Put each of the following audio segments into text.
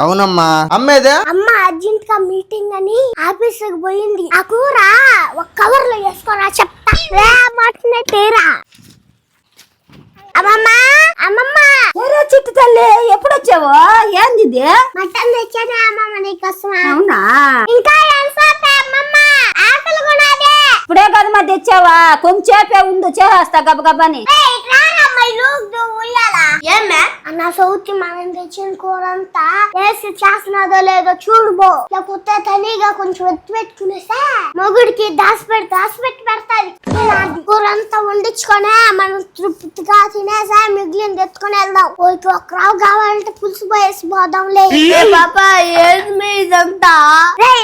అవునమ్మా. అమ్మేదే? అమ్మ అర్జెంట్ గా మీటింగ్ అని ఆఫీస్ కి పోయింది. ఆ కూర ఒక కవర్ లో వేసుకోరా చెప్తా. మటనే తీరా. అమ్మమ్మ అమ్మమ్మ చిట్టు తల్లి ఎప్పుడు వచ్చావు? ఏంది మటన్ తెచ్చాను అమ్మమ్మ నీకోసమా. అవునా? ఇంకా ఎంతసేపే అమ్మమ్మ? ఆకలి కొనాదే. ఇప్పుడే కదమ్మా తెచ్చావా? కొంచెంసేపే ఉండు చేస్తా గబగబని. అన్న సౌతి మనం తెచ్చిన కూర అంతా వేసి చేస్తున్నదో లేదో చూడుబో. లేకపోతే తనిగా కొంచెం ఎత్తి పెట్టుకునేసా మొగుడికి దాచిపెట్టి పెడతాది. కూర అంతా వండించుకొని మనం తృప్తిగా తినేసా మిగిలింది ఎత్తుకొని వెళ్దాం. పోయికి ఒక రావు కావాలంటే పులుసు పోయేసి పోదాంలే. పాపా ఏమి ఇదంతా?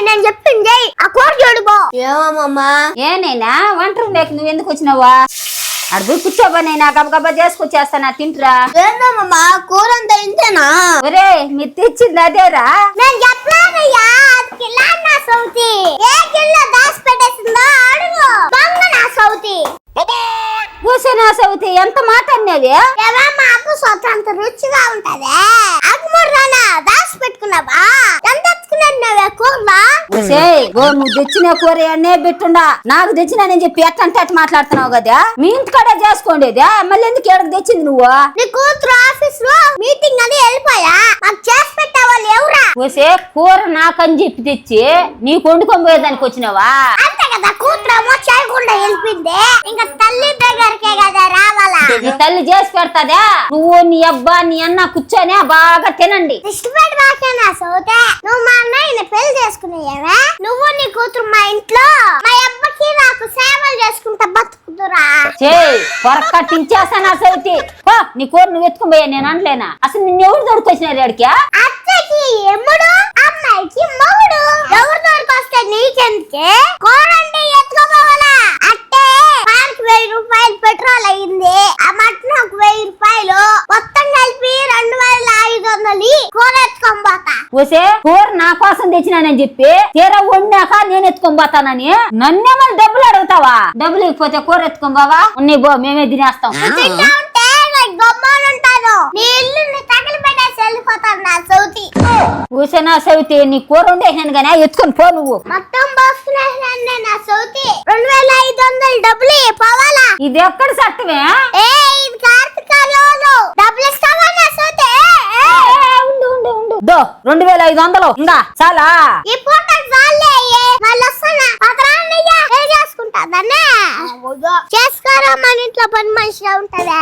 నేను చెప్పింది ఆ కూర చూడుబో. ఏమమ్మా? ఏనైనా వంట రూమ్లోకి నువ్వు ఎందుకు వచ్చినావా? అడుగు కూర్చోబా, నేను గబగబా చేసుకొచ్చేస్తానా తింటురా. ఏందమ్మా కూర అంతా ఇంతేనా? ఒరే మీరు తెచ్చింది అదేరా? నేను చెప్పలేదయ్యా, అది కిలా నా సౌతి. ఏ కిలో దాచి పెట్టేసిందో అడుగు. దొంగ నా సౌతి. కూర్చొని సౌతి ఎంత మాట అన్నది? ఏమమ్మా అప్పు స్వతంత రుచిగా ఉంటదే. అగ్గుమూడదానా దాచి పెట్టుకున్నావా? ఎంత ఎత్తుకున్నావే కూరలా? నువ్వు తెచ్చిన కూర అన్నే పెట్టుండా. నాకు తెచ్చినా నేను చెప్పి ఎట్టంటే అట్ట మాట్లాడుతున్నావు కదా. మీ ఇంటికాడే చేసుకోండేదా, మళ్ళీ ఎందుకు ఎక్కడికి తెచ్చింది నువ్వు? నీ కూతురు ఆఫీస్ లో మీటింగ్ అని వెళ్ళిపోయా. నాకు చేసి పెట్టే వాళ్ళు ఎవరా? కూర నాకని చెప్పి తెచ్చి నీకు వండుకొని పోయేదానికి వచ్చినావా? అంతే కదా, కూతురు చేయకుండా వెళ్ళిపోయింది. ఇంకా తల్లి దగ్గరకే కదా రావాలా. నీ తల్లి చేసి పెడతాదా? నువ్వు నీ అబ్బా నీ అన్న కూర్చొని బాగా తినండి. ఇష్టపడి బాకేనా సౌతే? నువ్వు మా అన్నయ్యని పెళ్లి చేసుకునేవే. నువ్వు నీ కూతురు మా ఇంట్లో మా అబ్బకి నాకు సేవలు చేసుకుంటా బతుకుతురా. కట్టించేస్తాను సౌతి. నీ కూర నువ్వు ఎత్తుకుని పోయా నేను అనలేనా? అసలు నిన్ను ఎవరు దొరికొచ్చినారు అడికి? అత్తకి ఎమ్ముడు, అమ్మాయికి మొగుడు. ఎవరు దొరికొస్తే నీకెందుకే? కూరండి ఎత్తుకోపోవాలా? అట్టే పార్క్ 1000 రూపాయలు పెట్రోల్ అయింది. ఆ మటన్ ఒక 1000 రూపాయలు, మొత్తం కలిపి 2500 కూర ఎత్తుకొని పోతా. కూర నా కోసం తెచ్చినానని చెప్పి తీరా వండాక నేను ఎత్తుకొని పోతానని నన్నేమని డబ్బులు అడుగుతావా? డబ్బులు ఇకపోతే కూర ఎత్తుకొని బావా ఉన్నాయి బో, మేమే తినేస్తాం. గమ్మానుంటాను. నీ ఇల్లు తగిలి పెట్టేసి వెళ్ళిపోతాను నా సౌతి. కూసనా సౌతి, నీ కూర ఉండేసాను గానీ ఎత్తుకొని పో నువ్వు. మొత్తం బాసుకునేసాను నా సౌతి. 2500 డబ్బులు పోవాలా? ఇది ఎక్కడ చట్టమే? ఇది కార్తీకాలు. డబ్బులు ఇస్తావా నా సౌతి? ఉండు 2500 ఇంకా చాలా. ఈ పూట చాలే, మళ్ళీ వస్తానా? పదరాన్నయ్యా చేసుకుంటా దాన్ని. చేసుకోరా, మన ఇంట్లో పని మనిషిగా ఉంటదా?